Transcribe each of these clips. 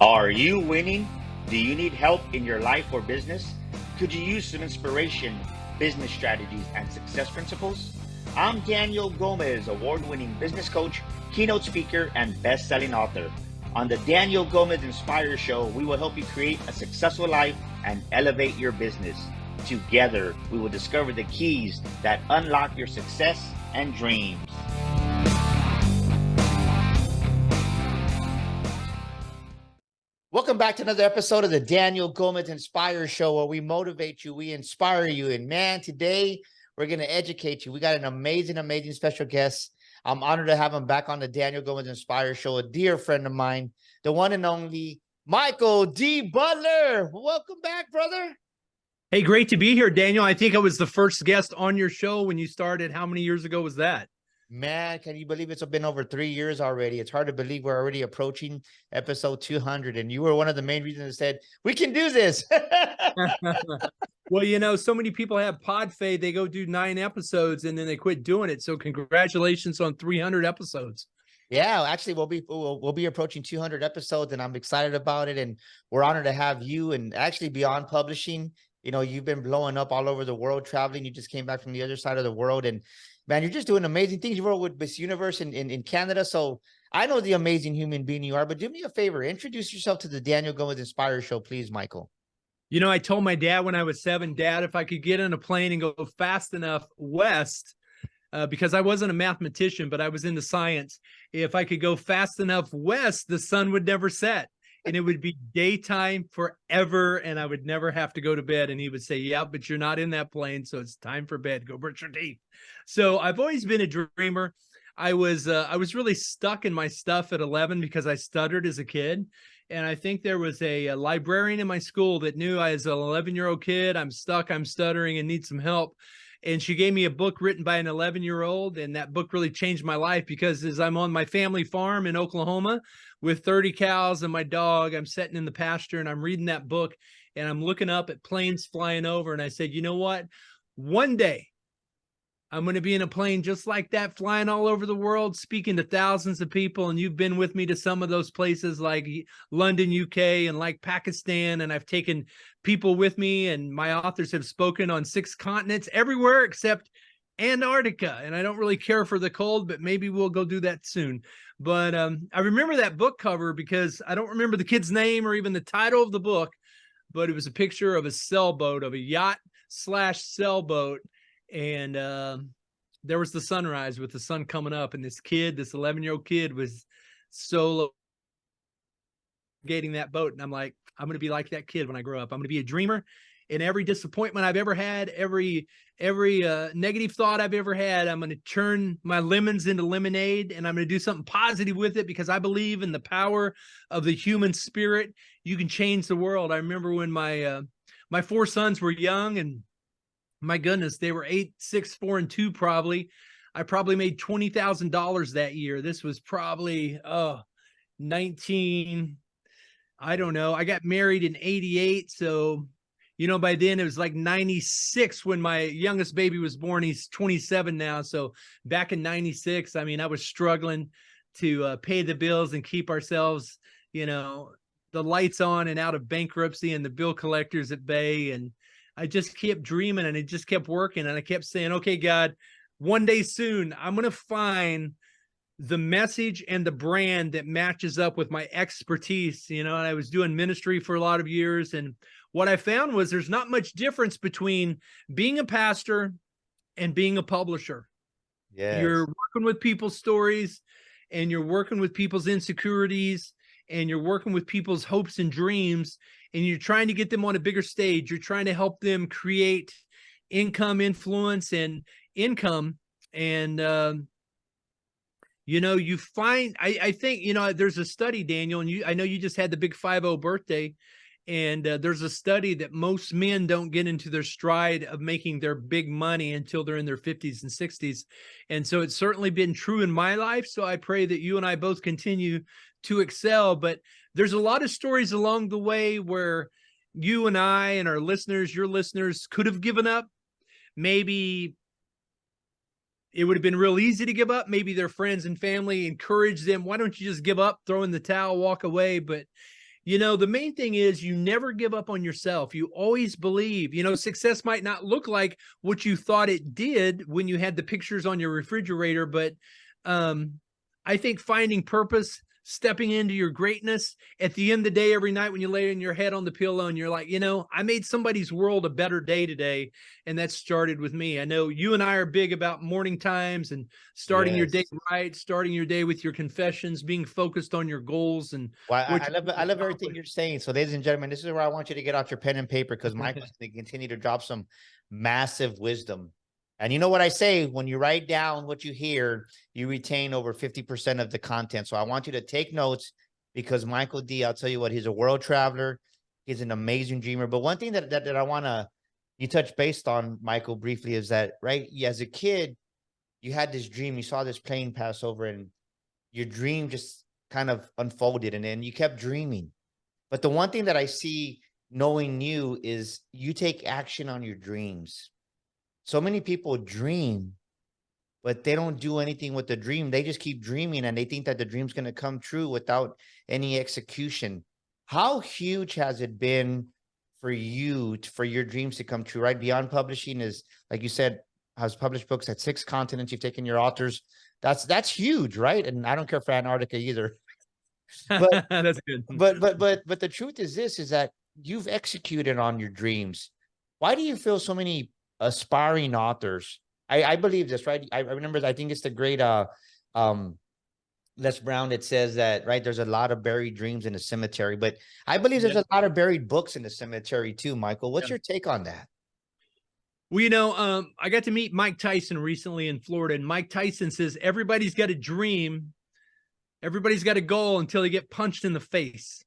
Are you winning? Do you need help in your life or business? Could you use some inspiration, business strategies, and success principles? I'm Daniel Gomez, award-winning business coach, keynote speaker, and best-selling author. On the Daniel Gomez Inspire Show, we will help you create a successful life and elevate your business. Together, we will discover the keys that unlock your success and dreams. Welcome back to another episode of the Daniel Gomez Inspire Show, where we motivate you, we inspire you. And man, today we're going to educate you. We got an amazing, amazing special guest. I'm honored to have him back on the Daniel Gomez Inspire Show, a dear friend of mine, the one and only Michael D. Butler. Welcome back, brother. Hey, great to be here, Daniel. I think I was the first guest on your show when you started. How many years ago was that? Man, can you believe it's been over 3 years already? It's hard to believe we're already approaching episode 200. And you were one of the main reasons that said, we can do this. Well, you know, so many people have pod fade. They go do 9 episodes and then they quit doing it. So congratulations on 300 episodes. Yeah, actually, we'll be approaching 200 episodes, and I'm excited about it. And we're honored to have you. And actually, beyond publishing, you know, you've been blowing up all over the world, traveling. You just came back from the other side of the world, and man, you're just doing amazing things. You were with Miss Universe in Canada, so I know the amazing human being you are. But do me a favor, introduce yourself to the Daniel Gomez Inspire Show, please, Michael. You know, I told my dad when I was 7, Dad, if I could get on a plane and go fast enough west, because I wasn't a mathematician, but I was into science. If I could go fast enough west, the sun would never set. And it would be daytime forever, and I would never have to go to bed. And he would say, yeah, but you're not in that plane, so it's time for bed. Go brush your teeth. So I've always been a dreamer. I was really stuck in my stuff at 11 because I stuttered as a kid. And I think there was a librarian in my school that knew I was an 11-year-old kid. I'm stuck, I'm stuttering, and need some help. And she gave me a book written by an 11-year-old, and that book really changed my life because as I'm on my family farm in Oklahoma with 30 cows and my dog, I'm sitting in the pasture and I'm reading that book and I'm looking up at planes flying over, and I said, you know what? One day I'm going to be in a plane just like that, flying all over the world, speaking to thousands of people. And you've been with me to some of those places like London, UK, and like Pakistan. And I've taken people with me, and my authors have spoken on 6 continents, everywhere except Antarctica. And I don't really care for the cold, but maybe we'll go do that soon. But I remember that book cover because I don't remember the kid's name or even the title of the book, but it was a picture of a sailboat, of a yacht/sailboat. And there was the sunrise with the sun coming up, and this 11-year-old kid was solo gating that boat. And I'm like, I'm going to be like that kid when I grow up. I'm going to be a dreamer. And every disappointment I've ever had, every negative thought I've ever had, I'm going to turn my lemons into lemonade, and I'm going to do something positive with it because I believe in the power of the human spirit. You can change the world. I remember when my 4 sons were young, and my goodness, they were 8, 6, 4, and 2 probably. I probably made $20,000 that year. This was probably 19, I don't know. I got married in 88, so you know, by then it was like 96 when my youngest baby was born. He's 27 now. So back in 96, I mean, I was struggling to pay the bills and keep ourselves, you know, the lights on and out of bankruptcy and the bill collectors at bay. And I just kept dreaming, and it just kept working. And I kept saying, okay, God, one day soon, I'm going to find the message and the brand that matches up with my expertise, you know. And I was doing ministry for a lot of years. And what I found was there's not much difference between being a pastor and being a publisher. Yes. You're working with people's stories, and you're working with people's insecurities, and you're working with people's hopes and dreams, and you're trying to get them on a bigger stage. You're trying to help them create income, influence, and income. And, you know, you find, I think, you know, there's a study, Daniel, and I know you just had the big 50 birthday. And there's a study that most men don't get into their stride of making their big money until they're in their 50s and 60s. And so it's certainly been true in my life. So I pray that you and I both continue to excel. But there's a lot of stories along the way where you and I and our listeners, your listeners, could have given up. Maybe it would have been real easy to give up. Maybe their friends and family encouraged them. Why don't you just give up, throw in the towel, walk away? But You know, the main thing is you never give up on yourself. You always believe, you know, success might not look like what you thought it did when you had the pictures on your refrigerator, but I think finding purpose, stepping into your greatness at the end of the day, every night when you lay in your head on the pillow and you're like, you know, I made somebody's world a better day today. And that started with me. I know you and I are big about morning times and starting your day Yes. right, starting your day with your confessions, being focused on your goals and Well, what I love everything you're saying. So, ladies and gentlemen, this is where I want you to get out your pen and paper, because Michael's going to continue to drop some massive wisdom. And you know what I say, when you write down what you hear, you retain over 50% of the content. So I want you to take notes, because Michael D, I'll tell you what, he's a world traveler. He's an amazing dreamer. But one thing that I want to, you touch based on, Michael, briefly, is that, right, as a kid, you had this dream, you saw this plane pass over, and your dream just kind of unfolded, and then you kept dreaming. But the one thing that I see knowing you is you take action on your dreams. So many people dream, but they don't do anything with the dream. They just keep dreaming, and they think that the dream's going to come true without any execution. How huge has it been for you, for your dreams to come true, right? Beyond Publishing is, like you said, has published books at 6 continents. You've taken your authors. That's huge, right? And I don't care for Antarctica either. But that's good. but the truth is this, is that you've executed on your dreams. Why do you feel so many aspiring authors? I believe this, right? I remember, I think it's the great Les Brown that says that, right, there's a lot of buried dreams in the cemetery, but I believe there's a lot of buried books in the cemetery too, Michael. What's your take on that? Well, you know, I got to meet Mike Tyson recently in Florida, and Mike Tyson says everybody's got a dream, everybody's got a goal until they get punched in the face,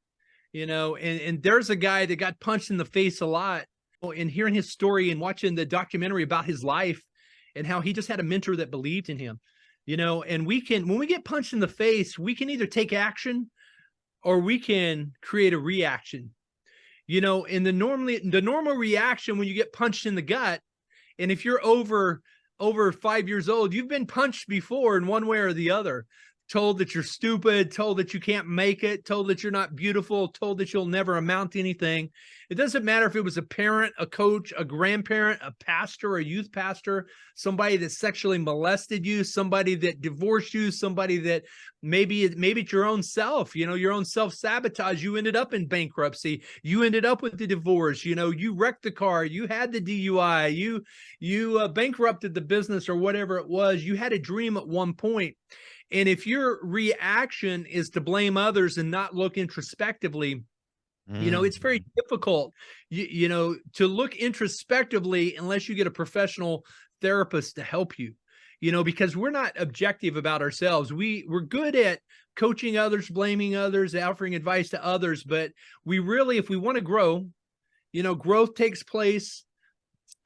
you know, and there's a guy that got punched in the face a lot. And hearing his story and watching the documentary about his life and how he just had a mentor that believed in him, you know, and when we get punched in the face, we can either take action or we can create a reaction, you know, and the normal reaction when you get punched in the gut, and if you're over 5 years old, you've been punched before in one way or the other, told that you're stupid, told that you can't make it, told that you're not beautiful, told that you'll never amount to anything. It doesn't matter if it was a parent, a coach, a grandparent, a pastor, a youth pastor, somebody that sexually molested you, somebody that divorced you, somebody that maybe it's your own self, you know, your own self-sabotage. You ended up in bankruptcy. You ended up with the divorce. You know, you wrecked the car. You had the DUI. You bankrupted the business or whatever it was. You had a dream at one point. And if your reaction is to blame others and not look introspectively, you know, it's very difficult, you know, to look introspectively unless you get a professional therapist to help you, you know, because we're not objective about ourselves. We're good at coaching others, blaming others, offering advice to others. But we really, if we want to grow, you know, growth takes place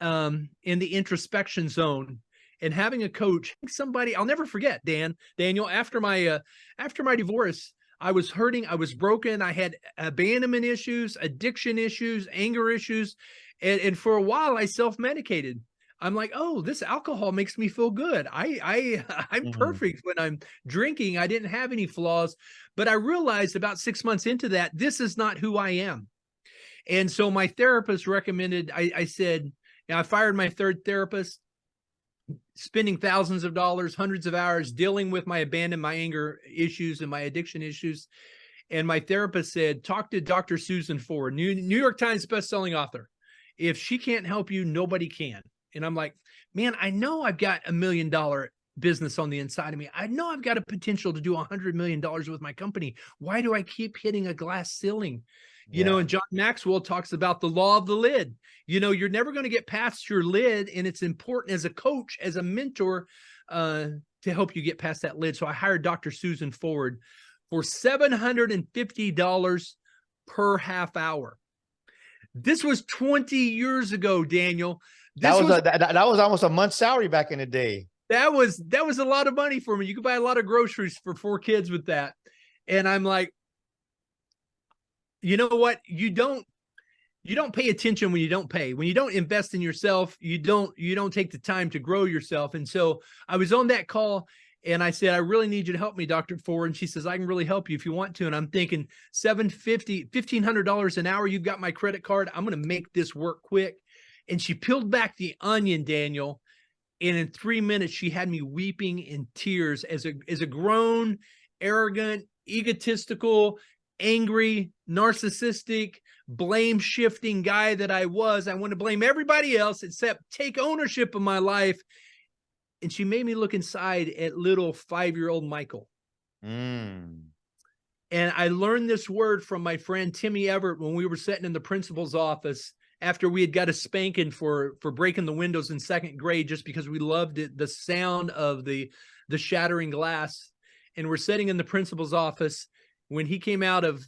in the introspection zone. And having a coach, somebody, I'll never forget, Daniel, after my divorce, I was hurting, I was broken, I had abandonment issues, addiction issues, anger issues. And for a while I self-medicated. I'm like, oh, this alcohol makes me feel good. I'm perfect when I'm drinking. I didn't have any flaws, but I realized about 6 months into that, this is not who I am. And so my therapist recommended, I said, I fired my third therapist, spending thousands of dollars, hundreds of hours dealing with my abandonment, my anger issues and my addiction issues. And my therapist said, talk to Dr. Susan Ford, New York Times bestselling author. If she can't help you, nobody can. And I'm like, man, I know I've got $1 million business on the inside of me. I know I've got a potential to do $100 million with my company. Why do I keep hitting a glass ceiling? You know, and John Maxwell talks about the law of the lid. You know, you're never going to get past your lid. And it's important as a coach, as a mentor, to help you get past that lid. So I hired Dr. Susan Ford for $750 per half hour. This was 20 years ago, Daniel. That was almost a month's salary back in the day. That was a lot of money for me. You could buy a lot of groceries for 4 kids with that. And I'm like, you know what? You don't pay attention when you don't pay. When you don't invest in yourself, you don't take the time to grow yourself. And so I was on that call, And I said, I really need you to help me, Dr. Ford. And she says, I can really help you if you want to. And I'm thinking $1,500 an hour. You've got my credit card. I'm going to make this work quick. And she peeled back the onion, Daniel. And in 3 minutes, she had me weeping in tears as a grown, arrogant, egotistical, angry, narcissistic, blame shifting guy that I was. I want to blame everybody else except take ownership of my life. And she made me look inside at little 5-year-old Michael. Mm. And I learned this word from my friend Timmy Everett when we were sitting in the principal's office after we had got a spanking for breaking the windows in 2nd grade, just because we loved it, the sound of the shattering glass. And we're sitting in the principal's office. When he came out of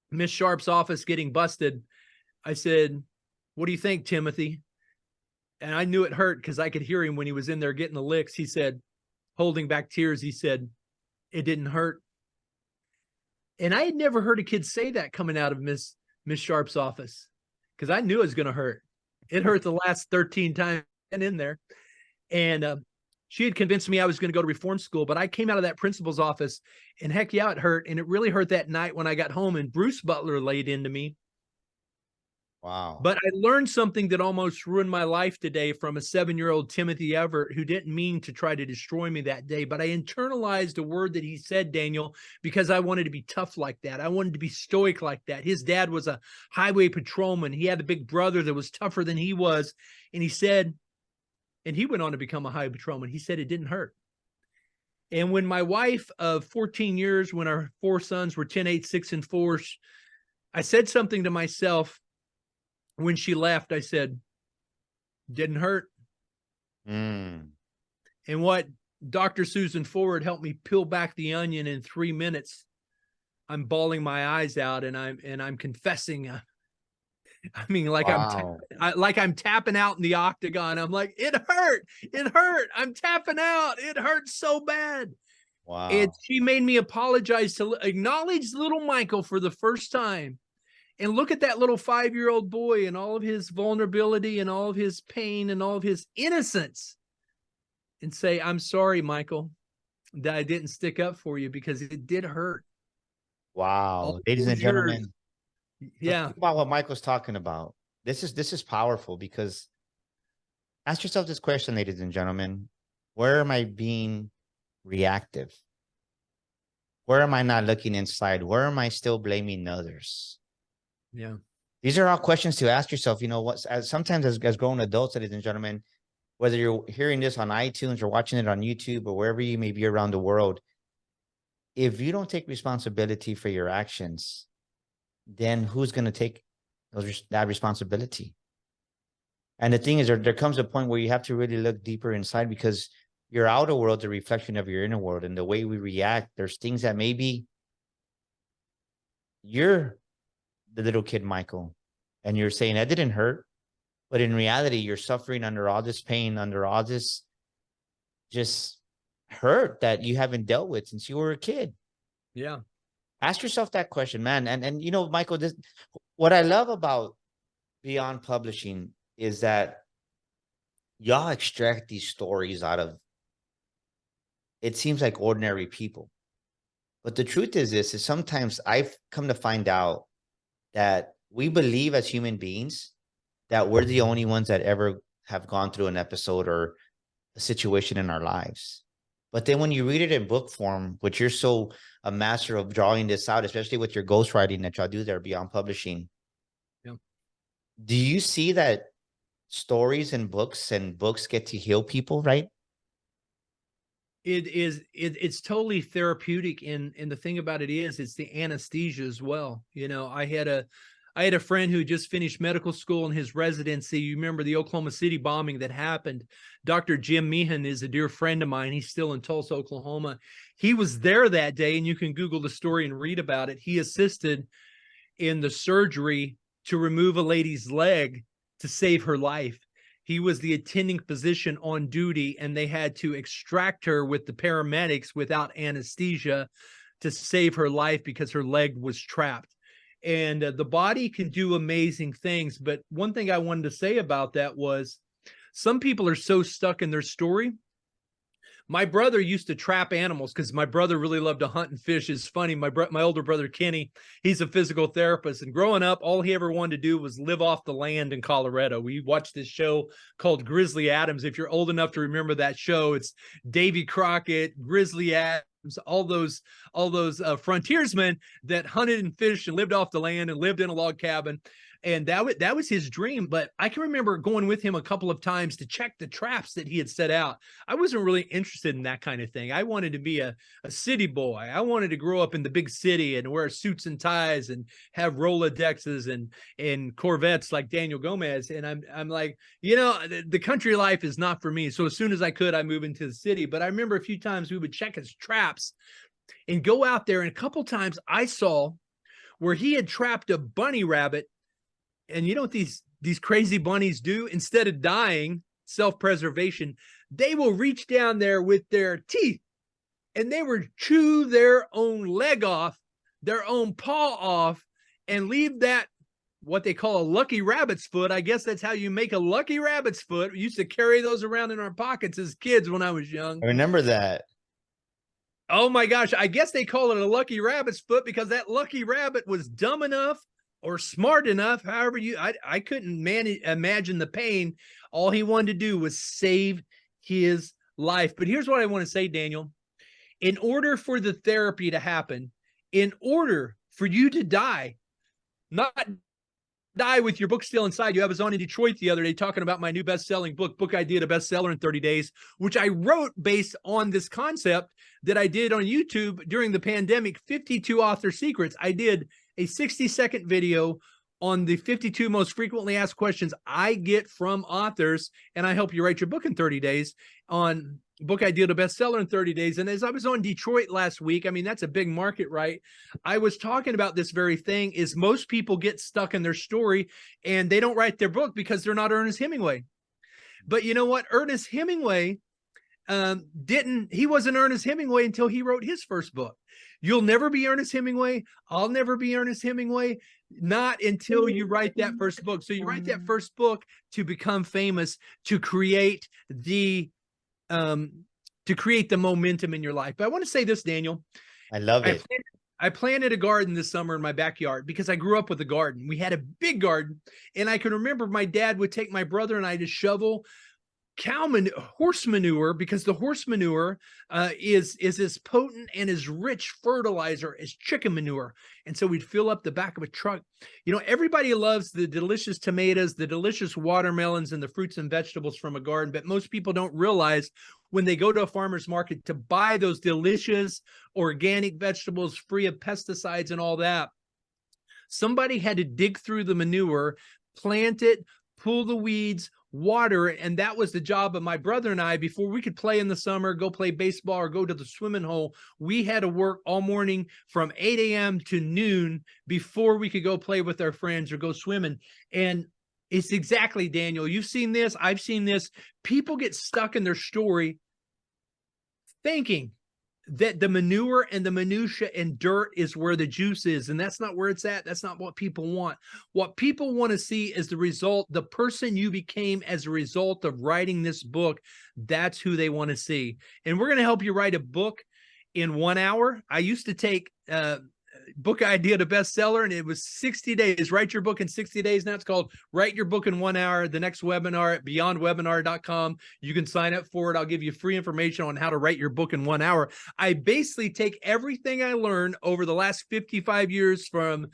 Miss Sharp's office getting busted, I said, what do you think, Timothy? And I knew it hurt because I could hear him when he was in there getting the licks. He said, holding back tears, he said, it didn't hurt. And I had never heard a kid say that coming out of Miss Sharp's office, because I knew it was going to hurt. It hurt the last 13 times in there. And she had convinced me I was going to go to reform school, but I came out of that principal's office and heck yeah, it hurt. And it really hurt that night when I got home and Bruce Butler laid into me. Wow. But I learned something that almost ruined my life today from a 7-year-old Timothy Everett, who didn't mean to try to destroy me that day. But I internalized a word that he said, Daniel, because I wanted to be tough like that. I wanted to be stoic like that. His dad was a highway patrolman. He had a big brother that was tougher than he was. And he said, and he went on to become a highway patrolman, he said it didn't hurt. And when my wife of 14 years, when our 4 sons were 10, 8, 6, and 4, I said something to myself. When she left, I said, didn't hurt. Mm. And what Dr. Susan Ford helped me peel back the onion in 3 minutes. I'm bawling my eyes out and I'm confessing. I mean, like Wow. I'm tapping out in the octagon. I'm like, it hurt. It hurt. I'm tapping out. It hurt so bad. Wow. She made me apologize, to acknowledge little Michael for the first time. And look at that little 5-year-old boy and all of his vulnerability and all of his pain and all of his innocence, and say, I'm sorry, Michael, that I didn't stick up for you, because it did hurt. Wow. All Ladies and those years. gentlemen. Yeah. Think about what Michael's talking about. This is powerful, because ask yourself this question, ladies and gentlemen. Where am I being reactive? Where am I not looking inside? Where am I still blaming others? Yeah. These are all questions to ask yourself. You know what? Sometimes as grown adults, ladies and gentlemen, whether you're hearing this on iTunes or watching it on YouTube or wherever you may be around the world, if you don't take responsibility for your actions, then who's going to take that responsibility? And the thing is, there comes a point where you have to really look deeper inside, because your outer world is a reflection of your inner world, and the way we react, there's things that maybe you're the little kid Michael, and you're saying that didn't hurt, but in reality, you're suffering under all this pain, under all this just hurt that you haven't dealt with since you were a kid. Yeah. Ask yourself that question, man. And you know, Michael, what I love about Beyond Publishing is that y'all extract these stories out of, it seems like, ordinary people. But the truth is this, is sometimes I've come to find out that we believe as human beings that we're the only ones that ever have gone through an episode or a situation in our lives. But then when you read it in book form, which you're so a master of drawing this out, especially with your ghostwriting that y'all do there Beyond Publishing. Yeah. Do you see that stories and books get to heal people, right? It's totally therapeutic. And the thing about it is, it's the anesthesia as well. You know, I had a friend who just finished medical school in his residency. You remember the Oklahoma City bombing that happened. Dr. Jim Meehan is a dear friend of mine. He's still in Tulsa, Oklahoma. He was there that day, and you can Google the story and read about it. He assisted in the surgery to remove a lady's leg to save her life. He was the attending physician on duty, and they had to extract her with the paramedics without anesthesia to save her life because her leg was trapped. And the body can do amazing things. But one thing I wanted to say about that was, some people are so stuck in their story, My brother used to trap animals because my brother really loved to hunt and fish. It's funny. My older brother, Kenny, he's a physical therapist. And growing up, all he ever wanted to do was live off the land in Colorado. We watched this show called Grizzly Adams. If you're old enough to remember that show, it's Davy Crockett, Grizzly Adams, all those frontiersmen that hunted and fished and lived off the land and lived in a log cabin. And that was his dream. But I can remember going with him a couple of times to check the traps that he had set out. I wasn't really interested in that kind of thing. I wanted to be a city boy. I wanted to grow up in the big city and wear suits and ties and have Rolodexes and Corvettes like Daniel Gomez. And I'm like, the country life is not for me. So as soon as I could, I moved into the city. But I remember a few times we would check his traps and go out there. And a couple times I saw where he had trapped a bunny rabbit. And you know what these crazy bunnies do? Instead of dying, self-preservation, they will reach down there with their teeth and they will chew their own leg off, their own paw off, and leave that, what they call a lucky rabbit's foot. I guess that's how you make a lucky rabbit's foot. We used to carry those around in our pockets as kids when I was young. I remember that. Oh my gosh. I guess they call it a lucky rabbit's foot because that lucky rabbit was dumb enough or smart enough, however I couldn't imagine the pain. All he wanted to do was save his life. But here's what I want to say, Daniel. In order for the therapy to happen, in order for you to die, not die with your book still inside you. I was on in Detroit the other day talking about my new best-selling book Idea to Bestseller in 30 Days, which I wrote based on this concept that I did on YouTube during the pandemic, 52 Author Secrets. I did a 60-second video on the 52 most frequently asked questions I get from authors, and I help you write your book in 30 days on book Idea to Bestseller in 30 days. And as I was on Detroit last week, I mean, that's a big market, right? I was talking about this very thing is most people get stuck in their story and they don't write their book because they're not Ernest Hemingway. But you know what? Ernest Hemingway he wasn't Ernest Hemingway until he wrote his first book. You'll never be Ernest Hemingway. I'll never be Ernest Hemingway. Not until you write that first book. So you write that first book to become famous, to create the momentum in your life. But I want to say this, Daniel. I love it. I planted a garden this summer in my backyard because I grew up with a garden. We had a big garden, and I can remember my dad would take my brother and I to shovel horse manure, because the horse manure is as potent and as rich fertilizer as chicken manure. And so we'd fill up the back of a truck. You know, everybody loves the delicious tomatoes, the delicious watermelons, and the fruits and vegetables from a garden, but most people don't realize when they go to a farmer's market to buy those delicious organic vegetables free of pesticides and all that, somebody had to dig through the manure, plant it, pull the weeds, water it, and that was the job of my brother and I. Before we could play in the summer, go play baseball or go to the swimming hole, we had to work all morning from 8 a.m. to noon before we could go play with our friends or go swimming. And it's exactly, Daniel, you've seen this, I've seen this. People get stuck in their story thinking that the manure and the minutia and dirt is where the juice is. And that's not where it's at. That's not what people want. What people want to see is the result, the person you became as a result of writing this book. That's who they want to see. And we're going to help you write a book in 1 hour. I used to take book Idea to Bestseller, and it was 60 days. Write your book in 60 days. Now it's called Write Your Book in 1 Hour. The next webinar at beyondwebinar.com. You can sign up for it. I'll give you free information on how to write your book in 1 hour. I basically take everything I learned over the last 55 years from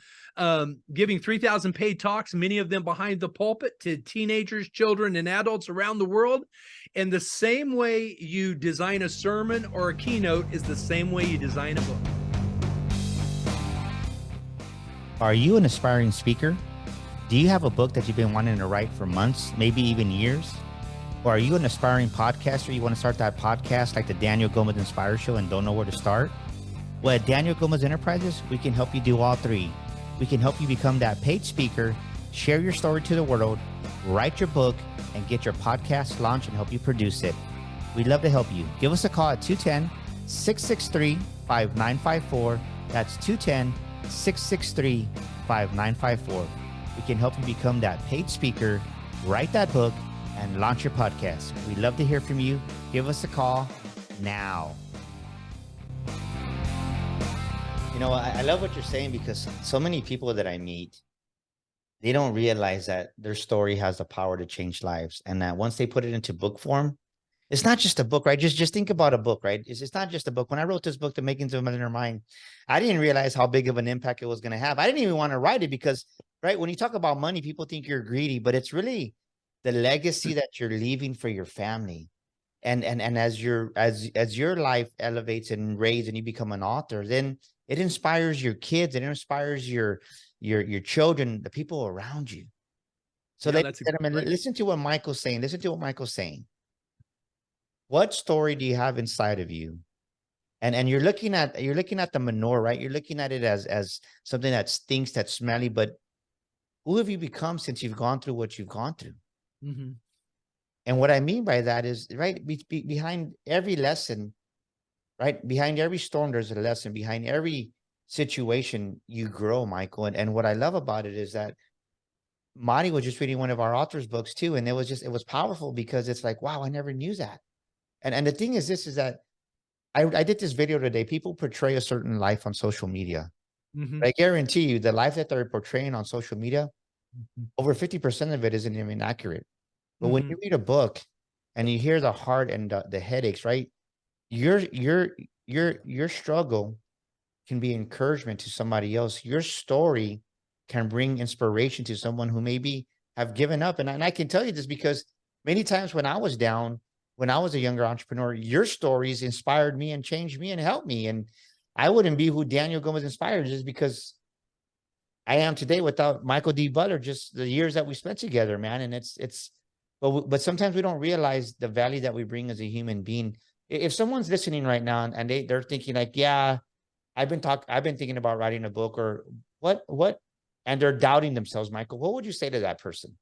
giving 3,000 paid talks, many of them behind the pulpit, to teenagers, children, and adults around the world. And the same way you design a sermon or a keynote is the same way you design a book. Are you an aspiring speaker? Do you have a book that you've been wanting to write for months, maybe even years? Or are you an aspiring podcaster? You want to start that podcast like the Daniel Gomez Inspire Show and don't know where to start? Well, at Daniel Gomez Enterprises, we can help you do all three. We can help you become that paid speaker, share your story to the world, write your book, and get your podcast launched and help you produce it. We'd love to help you. Give us a call at 210-663-5954. That's 210-663-5954. We can help you become that paid speaker, write that book, and launch your podcast. We'd love to hear from you. Give us a call now. You know, I love what you're saying, because so many people that I meet, they don't realize that their story has the power to change lives. And that once they put it into book form, it's not just a book, right? Just think about a book, right? It's not just a book. When I wrote this book, The Makings of a Millionaire Mind, I didn't realize how big of an impact it was going to have. I didn't even want to write it because, right, when you talk about money, people think you're greedy, but it's really the legacy that you're leaving for your family. And as your life elevates and raises and you become an author, then it inspires your kids, it inspires your children, the people around you. So Yeah, ladies and gentlemen, listen to what Michael's saying. Listen to what Michael's saying. What story do you have inside of you? And you're looking at the menorah, right? You're looking at it as something that stinks, that's smelly, but who have you become since you've gone through what you've gone through? Mm-hmm. And what I mean by that is, right, behind every lesson, right, behind every storm, there's a lesson. Behind every situation, you grow, Michael. And what I love about it is that Marty was just reading one of our authors' books too, and it was powerful, because it's like, wow, I never knew that. And the thing is that I did this video today. People portray a certain life on social media. Mm-hmm. I guarantee you, the life that they're portraying on social media, over 50% of it isn't even accurate. But when you read a book and you hear the heart and the headaches, right? Your struggle can be encouragement to somebody else. Your story can bring inspiration to someone who maybe have given up. And I can tell you this because many times when I was down, when I was a younger entrepreneur, your stories inspired me and changed me and helped me. And I wouldn't be who Daniel Gomez inspired, just because I am today without Michael D. Butler, just the years that we spent together, man. And but sometimes we don't realize the value that we bring as a human being. If someone's listening right now and they're thinking like, yeah, I've been thinking about writing a book, or what, and they're doubting themselves, Michael, what would you say to that person?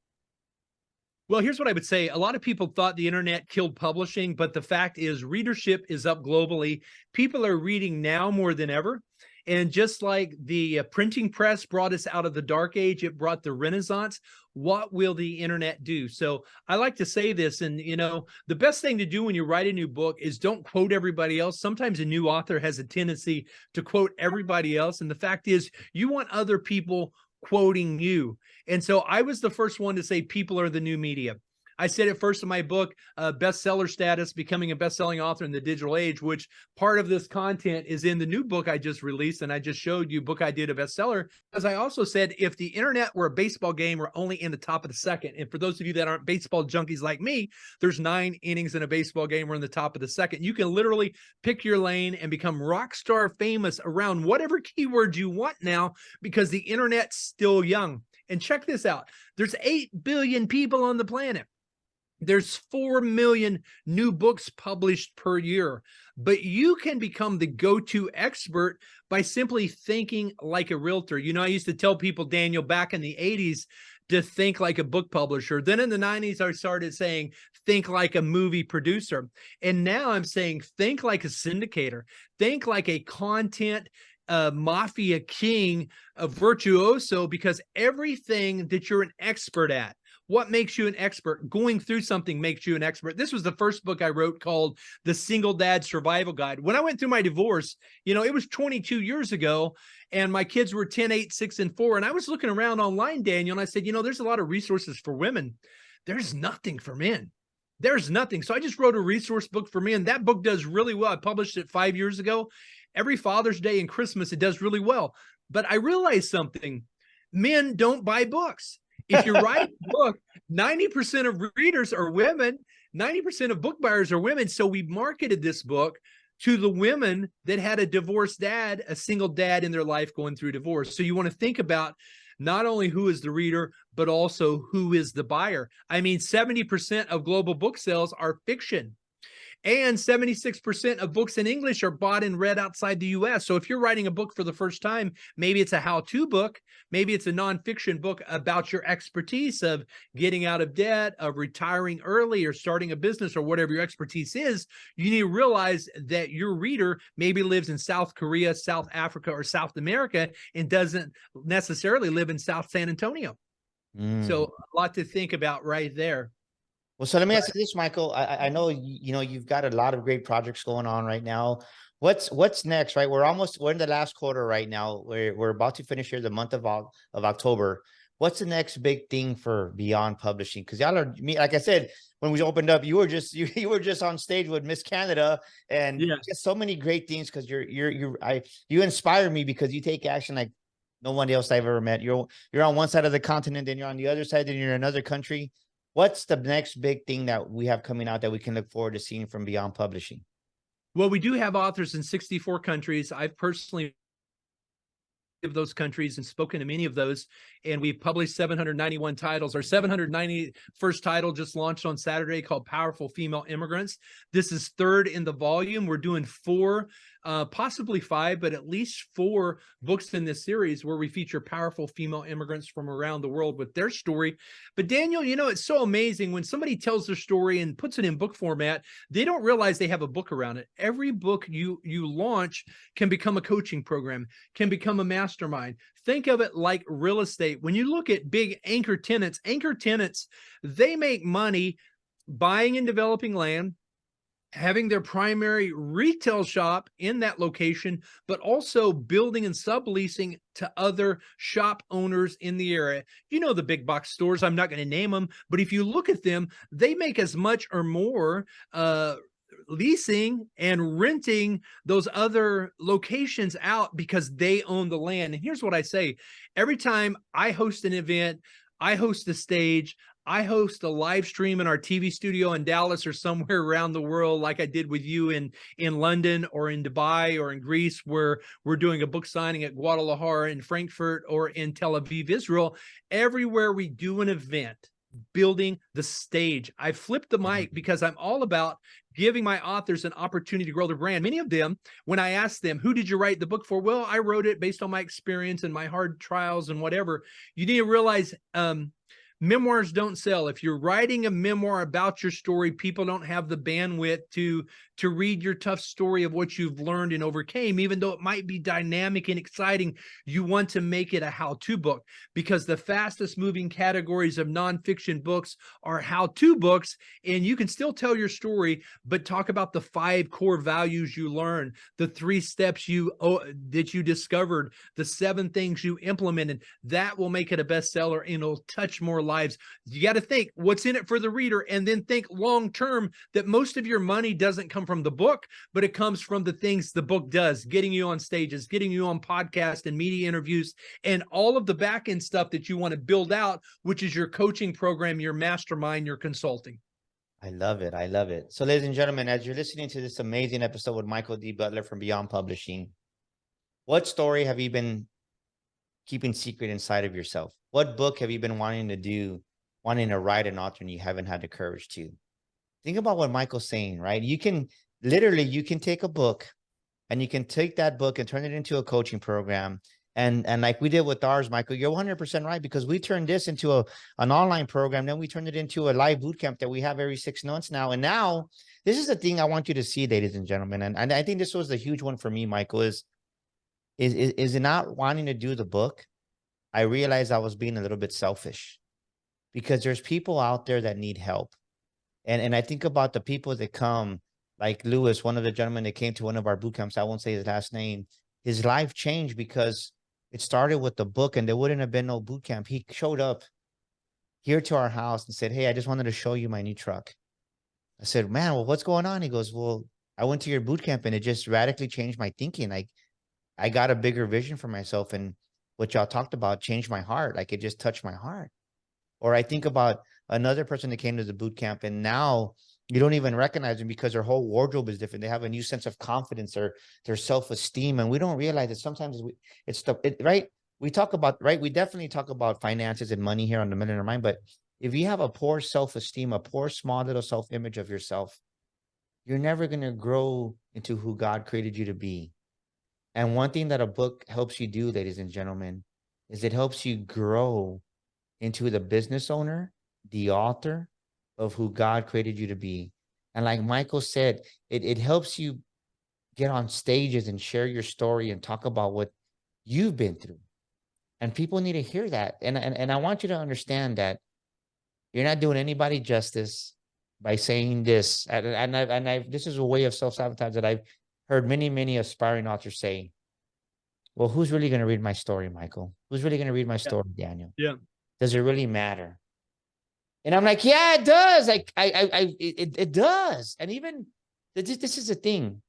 Well, here's what I would say. A lot of people thought the internet killed publishing, but the fact is readership is up globally. People are reading now more than ever. And just like the printing press brought us out of the dark age, it brought the Renaissance. What will the internet do? So I like to say this, and the best thing to do when you write a new book is don't quote everybody else. Sometimes a new author has a tendency to quote everybody else. And the fact is, you want other people quoting you. And so I was the first one to say people are the new media. I said it first in my book, bestseller status, becoming a best-selling author in the digital age, which part of this content is in the new book I just released. And I just showed you book idea to bestseller, because I also said, if the internet were a baseball game, we're only in the top of the second. And for those of you that aren't baseball junkies like me, there's 9 innings in a baseball game. We're in the top of the second. You can literally pick your lane and become rock star famous around whatever keywords you want now, because the internet's still young. And check this out. There's 8 billion people on the planet. There's 4 million new books published per year, but you can become the go-to expert by simply thinking like a realtor. I used to tell people, Daniel, back in the 80s, to think like a book publisher. Then in the 90s, I started saying, think like a movie producer. And now I'm saying, think like a syndicator, think like a content mafia king, a virtuoso, because everything that you're an expert at, what makes you an expert? Going through something makes you an expert. This was the first book I wrote, called The Single Dad Survival Guide. When I went through my divorce, it was 22 years ago, and my kids were 10, 8, 6, and 4. And I was looking around online, Daniel, and I said, there's a lot of resources for women. There's nothing for men. There's nothing. So I just wrote a resource book for men. That book does really well. I published it 5 years ago. Every Father's Day and Christmas, it does really well. But I realized something. Men don't buy books. If you write a book, 90% of readers are women, 90% of book buyers are women. So we marketed this book to the women that had a divorced dad, a single dad in their life going through divorce. So you want to think about not only who is the reader, but also who is the buyer. I mean, 70% of global book sales are fiction. And 76% of books in English are bought and read outside the US. So if you're writing a book for the first time, maybe it's a how-to book, maybe it's a nonfiction book about your expertise of getting out of debt, of retiring early, or starting a business, or whatever your expertise is, you need to realize that your reader maybe lives in South Korea, South Africa, or South America, and doesn't necessarily live in South San Antonio. So a lot to think about right there. Well, so let me ask you this, Michael. I know you know you've got a lot of great projects going on right now. What's next, right? We're in the last quarter right now. We're about to finish here the month of October. What's the next big thing for Beyond Publishing? Because y'all are me, like I said, when we opened up, you were just you were just on stage with Miss Canada and Yeah. just so many great things because you inspire me because you take action like no one else I've ever met. You're on one side of the continent, then you're on the other side, then you're in another country. What's the next big thing that we have coming out that we can look forward to seeing from Beyond Publishing? Well, we do have authors in 64 countries. I've personally of those countries and spoken to many of those, and we've published 791 titles. Our 791st title just launched on Saturday called Powerful Female Immigrants. This is third in the volume. We're doing 4, possibly 5, but at least 4 books in this series where we feature powerful female immigrants from around the world with their story. But Daniel, you know, it's so amazing when somebody tells their story and puts it in book format, they don't realize they have a book around it. Every book you launch can become a coaching program, can become a mastermind. Think of it like real estate. When you look at big anchor tenants, they make money buying and developing land, having their primary retail shop in that location, but also building and subleasing to other shop owners in the area. You know, the big box stores, I'm not going to name them, but if you look at them, they make as much or more leasing and renting those other locations out because they own the land. And here's what I say: every time I host an event, I host a stage, I host a live stream in our TV studio in Dallas or somewhere around the world, like I did with you in London or in Dubai or in Greece, where we're doing a book signing at Guadalajara, in Frankfurt, or in Tel Aviv, Israel. Everywhere we do an event, building the stage, I flip the mic because I'm all about giving my authors an opportunity to grow their brand. Many of them, when I ask them, who did you write the book for? Well, I wrote it based on my experience and my hard trials and whatever. You need to realize memoirs don't sell. If you're writing a memoir about your story, people don't have the bandwidth to read your tough story of what you've learned and overcame, even though it might be dynamic and exciting. You want to make it a how-to book, because the fastest moving categories of nonfiction books are how-to books, and you can still tell your story, but talk about the 5 core values you learned, the 3 steps that you discovered, the 7 things you implemented. That will make it a bestseller, and it'll touch more lives. You got to think what's in it for the reader, and then think long term that most of your money doesn't come from the book, but it comes from the things the book does, getting you on stages, getting you on podcasts and media interviews, and all of the back end stuff that you want to build out, which is your coaching program, your mastermind, your consulting. I love it. I love it. So, ladies and gentlemen, as you're listening to this amazing episode with Michael D. Butler from Beyond Publishing, what story have you been keeping secret inside of yourself? What book have you been wanting to write an author and you haven't had the courage to? Think about what Michael's saying, right? You can take a book and you can take that book and turn it into a coaching program. And like we did with ours, Michael, you're 100% right, because we turned this into an online program. Then we turned it into a live boot camp that we have every 6 months now. And now this is the thing I want you to see, ladies and gentlemen. And I think this was the huge one for me, Michael, is it not wanting to do the book? I realized I was being a little bit selfish, because there's people out there that need help. And I think about the people that come, like Lewis, one of the gentlemen that came to one of our boot camps. I won't say his last name. His life changed because it started with the book, and there wouldn't have been no boot camp. He showed up here to our house and said, "Hey, I just wanted to show you my new truck." I said, "Man, well, what's going on?" He goes, "Well, I went to your boot camp and it just radically changed my thinking. Like, I got a bigger vision for myself, and what y'all talked about changed my heart. Like, it just touched my heart." Or I think about another person that came to the boot camp, and now you don't even recognize them because their whole wardrobe is different. They have a new sense of confidence or their self-esteem. And we don't realize that sometimes right? We talk about, right? We definitely talk about finances and money here on The Millionaire Mind. But if you have a poor self-esteem, a poor, small little self-image of yourself, you're never going to grow into who God created you to be. And one thing that a book helps you do, ladies and gentlemen, is it helps you grow into the business owner, the author of who God created you to be. And like Michael said, it helps you get on stages and share your story and talk about what you've been through. And people need to hear that. And I want you to understand that you're not doing anybody justice. by saying this, this is a way of self-sabotage that I've heard many aspiring authors say. Well, who's really going to read my story, Michael? Who's really going to read my story, Daniel? Yeah. Does it really matter? And I'm like, yeah, it does. Like, it does. And even this is the thing.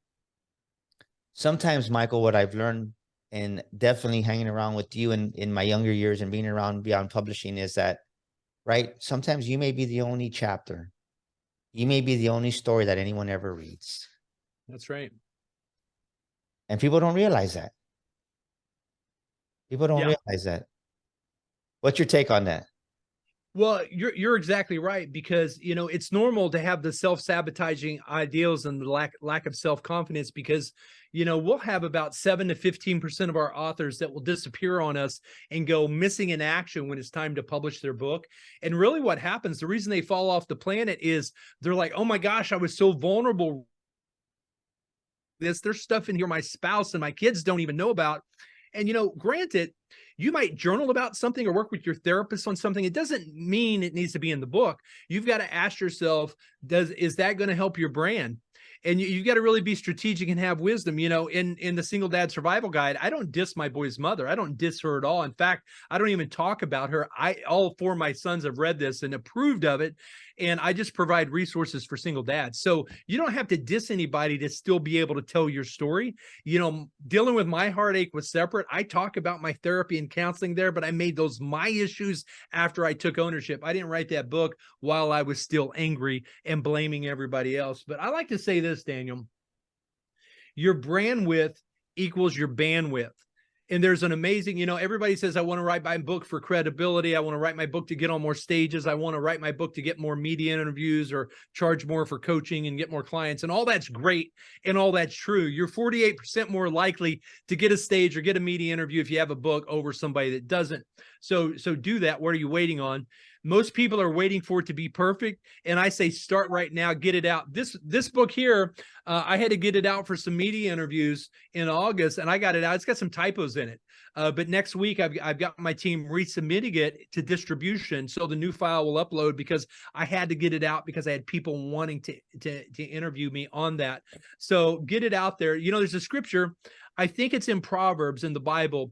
Sometimes, Michael, what I've learned, and definitely hanging around with you in my younger years and being around beyond publishing, is that, right? Sometimes you may be the only chapter. You may be the only story that anyone ever reads. That's right. And people don't realize that. People don't realize that. What's your take on that? Well, you're exactly right, because it's normal to have the self-sabotaging ideals and the lack of self-confidence, because we'll have about 7 to 15% of our authors that will disappear on us and go missing in action when it's time to publish their book. And really what happens, the reason they fall off the planet is they're like, oh my gosh, I was so vulnerable. There's stuff in here my spouse and my kids don't even know about. And granted, you might journal about something or work with your therapist on something. It doesn't mean it needs to be in the book. You've got to ask yourself, is that going to help your brand? And you've got to really be strategic and have wisdom. In the Single Dad Survival Guide, I don't diss my boy's mother. I don't diss her at all. In fact, I don't even talk about her. All 4 of my sons have read this and approved of it. And I just provide resources for single dads. So you don't have to diss anybody to still be able to tell your story. Dealing with my heartache was separate. I talk about my therapy and counseling there, but I made those my issues after I took ownership. I didn't write that book while I was still angry and blaming everybody else. But I like to say this, Daniel, your brand width equals your bandwidth. And there's an amazing, everybody says, I want to write my book for credibility. I want to write my book to get on more stages. I want to write my book to get more media interviews or charge more for coaching and get more clients. And all that's great. And all that's true. You're 48% more likely to get a stage or get a media interview if you have a book over somebody that doesn't. So do that. What are you waiting on? Most people are waiting for it to be perfect. And I say, start right now, get it out. This book here, I had to get it out for some media interviews in August, and I got it out. It's got some typos in it. But next week, I've got my team resubmitting it to distribution. So the new file will upload, because I had to get it out because I had people wanting to interview me on that. So get it out there. There's a scripture, I think it's in Proverbs in the Bible,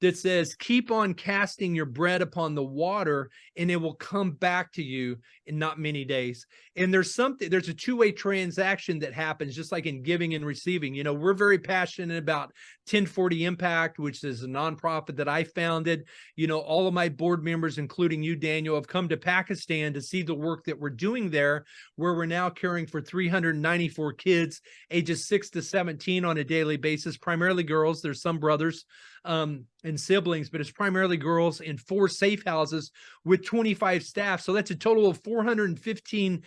that says, keep on casting your bread upon the water and it will come back to you in not many days. And there's a two-way transaction that happens, just like in giving and receiving. We're very passionate about 1040 Impact, which is a nonprofit that I founded. All of my board members, including you, Daniel, have come to Pakistan to see the work that we're doing there, where we're now caring for 394 kids ages 6 to 17 on a daily basis, primarily girls. There's some brothers and siblings, but it's primarily girls, in 4 safe houses with 25 staff. So that's a total of 415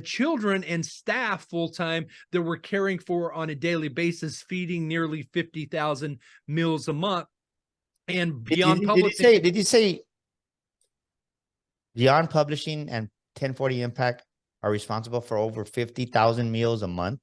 children and staff full-time that we're caring for on a daily basis, feeding nearly 50,000 meals a month. And beyond publishing. Did you say beyond publishing and 1040 Impact are responsible for over 50,000 meals a month?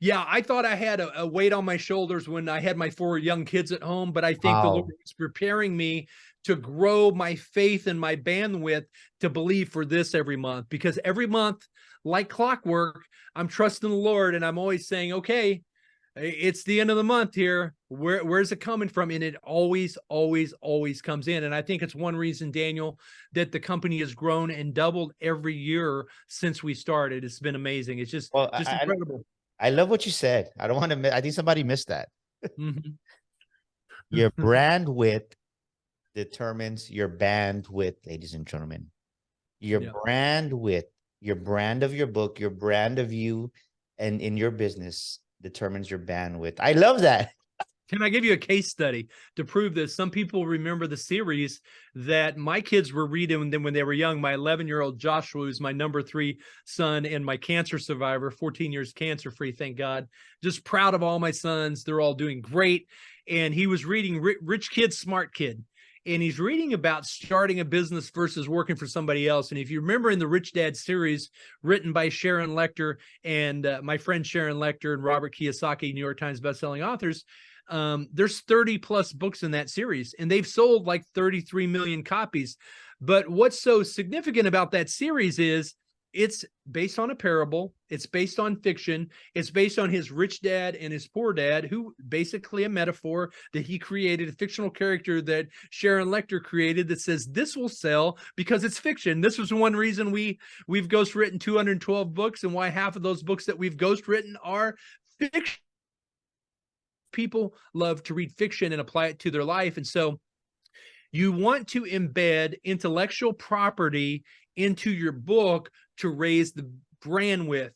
Yeah, I thought I had a weight on my shoulders when I had my 4 young kids at home, but I think the Lord was preparing me to grow my faith and my bandwidth to believe for this every month, because every month, like clockwork, I'm trusting the Lord, and I'm always saying, okay, it's the end of the month here. Where's it coming from? And it always comes in. And I think it's one reason, Daniel, that the company has grown and doubled every year since we started. It's been amazing. It's just incredible. I love what you said. I don't want to, I think somebody missed that. Mm-hmm. Your brand width determines your bandwidth, ladies and gentlemen. Your brand width, your brand of your book, your brand of you and in your business determines your bandwidth. I love that. Can I give you a case study to prove this? Some people remember the series that my kids were reading when they were young. My 11-year-old Joshua, who's my number 3 son and my cancer survivor, 14 years cancer-free, thank God. Just proud of all my sons. They're all doing great. And he was reading Rich Kid, Smart Kid. And he's reading about starting a business versus working for somebody else. And if you remember in the Rich Dad series, written by Sharon Lechter and my friend Sharon Lechter and Robert Kiyosaki, New York Times bestselling authors, there's 30 plus books in that series, and they've sold like 33 million copies. But what's so significant about that series is it's based on a parable. It's based on fiction. It's based on his rich dad and his poor dad, who basically a metaphor that he created, a fictional character that Sharon Lecter created that says this will sell because it's fiction. This was one reason we've ghostwritten 212 books, and why half of those books that we've ghostwritten are fiction. People love to read fiction and apply it to their life. And so you want to embed intellectual property into your book to raise the brand with.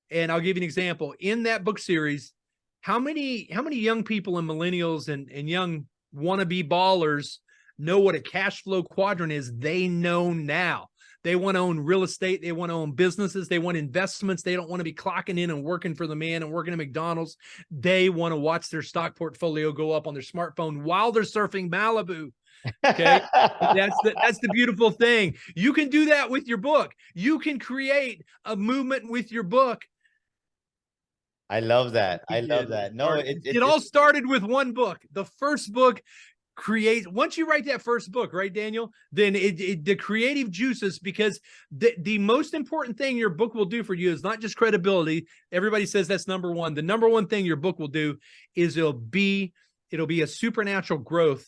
And I'll give you an example. In that book series, how many young people and millennials and young wannabe ballers know what a cash flow quadrant is? They know now. They want to own real estate. They want to own businesses. They want investments. They don't want to be clocking in and working for the man and working at McDonald's. They want to watch their stock portfolio go up on their smartphone while they're surfing Malibu. Okay. That's the beautiful thing. You can do that with your book. You can create a movement with your book. I love that. I love that. No, it all started with one book. The first book once you write that first book, right, Daniel, then the creative juices, because the most important thing your book will do for you is not just credibility. Everybody says that's number one. The number one thing your book will do is it'll be a supernatural growth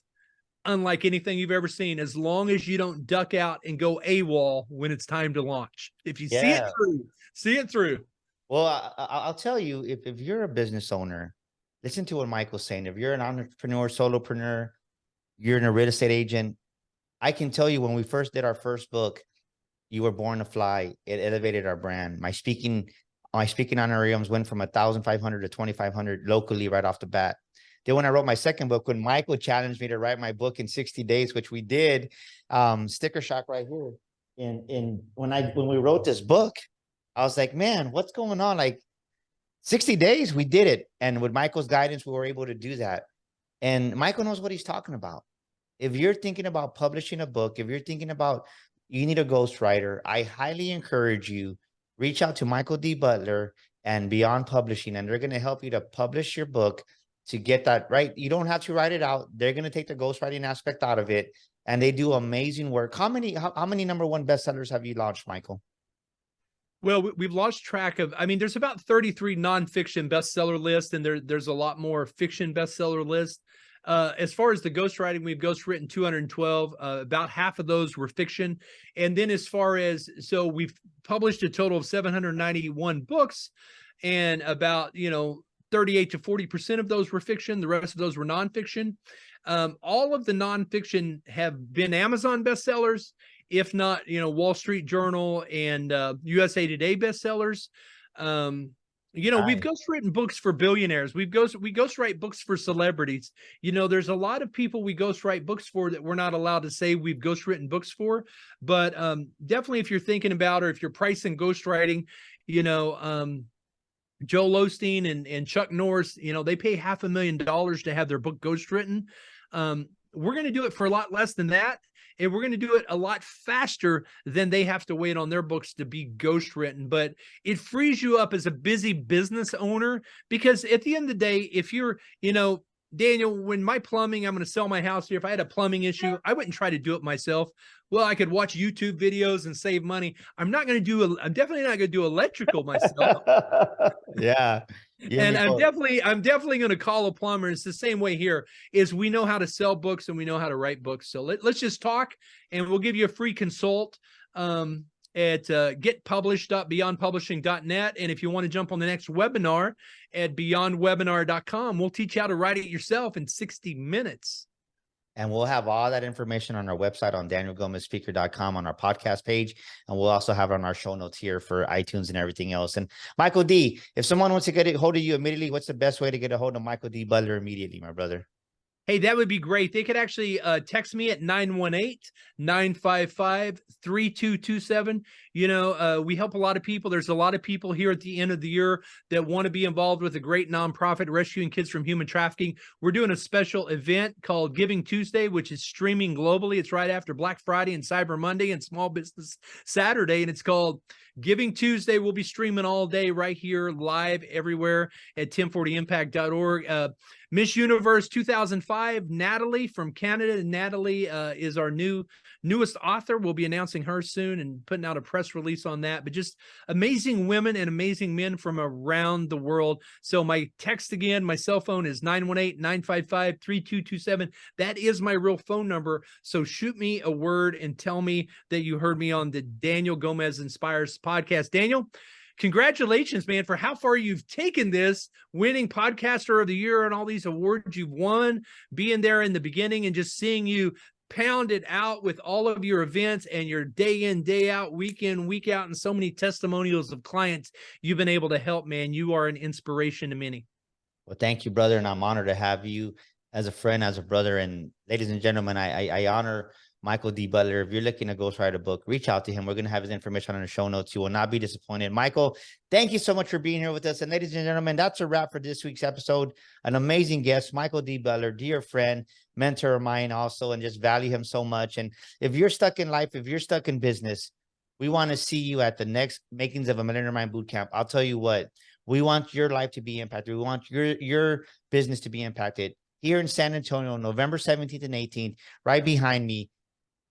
unlike anything you've ever seen, as long as you don't duck out and go AWOL when it's time to launch. If you see it through. Well, I'll tell you, if you're a business owner, listen to what Michael's saying. If you're an entrepreneur, solopreneur, you're a real estate agent, I can tell you when we first did our first book, You Were Born to Fly, it elevated our brand. My speaking honorariums went from 1,500 to 2,500 locally right off the bat. Then when I wrote my second book, when Michael challenged me to write my book in 60 days, which we did, sticker shock right here. And when we wrote this book, I was like, man, what's going on? Like 60 days, we did it. And with Michael's guidance, we were able to do that. And Michael knows what he's talking about. If you're thinking about publishing a book, if you're thinking about you need a ghostwriter, I highly encourage you, reach out to Michael D. Butler and Beyond Publishing, and they're going to help you to publish your book to get that right. You don't have to write it out. They're going to take the ghostwriting aspect out of it, and they do amazing work. How many number one bestsellers have you launched, Michael? Well, we've lost track of, there's about 33 nonfiction bestseller lists, and there's a lot more fiction bestseller lists. As far as the ghostwriting, we've ghostwritten 212. About half of those were fiction. And then so we've published a total of 791 books, and about, 38 to 40% of those were fiction. The rest of those were nonfiction. All of the nonfiction have been Amazon bestsellers, if not, Wall Street Journal and USA Today bestsellers. We've ghostwritten books for billionaires. We ghostwrite books for celebrities. There's a lot of people we ghostwrite books for that we're not allowed to say we've ghostwritten books for. But definitely, if you're thinking about, or if you're pricing ghostwriting, Joel Osteen and Chuck Norris, they pay $500,000 to have their book ghostwritten. We're going to do it for a lot less than that. And we're going to do it a lot faster than they have to wait on their books to be ghostwritten. But it frees you up as a busy business owner, because at the end of the day, if you're, Daniel, when I'm going to sell my house here, if I had a plumbing issue, I wouldn't try to do it myself. Well, I could watch YouTube videos and save money. I'm definitely not going to do electrical myself. Yeah. And I'm definitely going to call a plumber. It's the same way here. Is we know how to sell books and we know how to write books. So let's just talk, and we'll give you a free consult at getpublished.beyondpublishing.net. And if you want to jump on the next webinar at beyondwebinar.com, we'll teach you how to write it yourself in 60 minutes. And we'll have all that information on our website on danielgomezspeaker.com on our podcast page. And we'll also have it on our show notes here for iTunes and everything else. And Michael D., if someone wants to get a hold of you immediately, what's the best way to get a hold of Michael D. Butler immediately, my brother? Hey, that would be great. They could actually text me at 918-955-3227. We help a lot of people. There's a lot of people here at the end of the year that want to be involved with a great nonprofit rescuing kids from human trafficking. We're doing a special event called Giving Tuesday, which is streaming globally. It's right after Black Friday and Cyber Monday and Small Business Saturday, and it's called Giving Tuesday. We'll be streaming all day right here, live everywhere at 1040impact.org. Miss Universe 2005, Natalie from Canada. Natalie is our newest author. We'll be announcing her soon and putting out a press release on that. But just amazing women and amazing men from around the world. So my text again, my cell phone is 918-955-3227. That is my real phone number. So shoot me a word and tell me that you heard me on the Daniel Gomez Inspires podcast. Daniel, congratulations, man, for how far you've taken this, winning Podcaster of the Year and all these awards you've won, being there in the beginning and just seeing you pound it out with all of your events and your day in, day out, week in, week out, and so many testimonials of clients you've been able to help, man. You are an inspiration to many. Well, thank you, brother. And I'm honored to have you as a friend, as a brother. And ladies and gentlemen, I honor Michael D. Butler. If you're looking to ghostwrite a book, reach out to him. We're going to have his information on the show notes. You will not be disappointed. Michael, thank you so much for being here with us. And ladies and gentlemen, that's a wrap for this week's episode. An amazing guest, Michael D. Butler, dear friend, mentor of mine also, and just value him so much. And if you're stuck in life, if you're stuck in business, we want to see you at the next Makings of a Millionaire Mind Bootcamp. I'll tell you what, we want your life to be impacted. We want your business to be impacted here in San Antonio, November 17th and 18th, right behind me.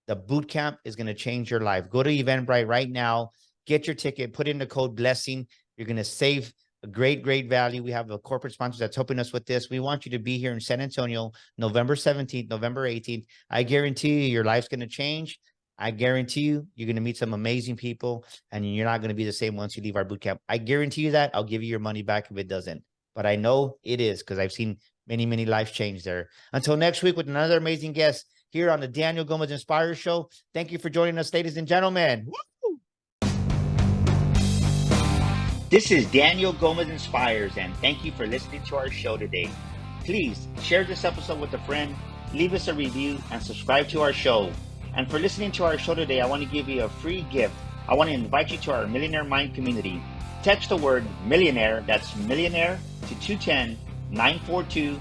The boot camp is going to change your life. Go to Eventbrite right now, get your ticket, put in the code BLESSING. You're going to save a great value. We have a corporate sponsor that's helping us with this. We want you to be here in San Antonio, November 17th, November 18th. I guarantee you your life's going to change. I guarantee you, you're going to meet some amazing people and you're not going to be the same once you leave our boot camp. I guarantee you that. I'll give you your money back if it doesn't. But I know it is because I've seen many lives change there. Until next week with another amazing guest here on the Daniel Gomez Inspires Show. Thank you for joining us, ladies and gentlemen. Woo! This is Daniel Gomez Inspires, and thank you for listening to our show today. Please share this episode with a friend, leave us a review, and subscribe to our show. And for listening to our show today, I want to give you a free gift. I want to invite you to our Millionaire Mind community. Text the word millionaire, that's millionaire, to 210-942-5059.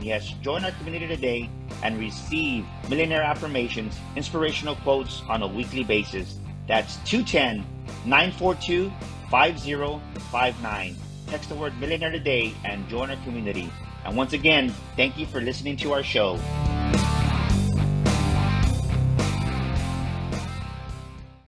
Yes, join our community today and receive millionaire affirmations, inspirational quotes on a weekly basis. That's 210-942-5059. Text the word millionaire today and join our community. And once again, thank you for listening to our show.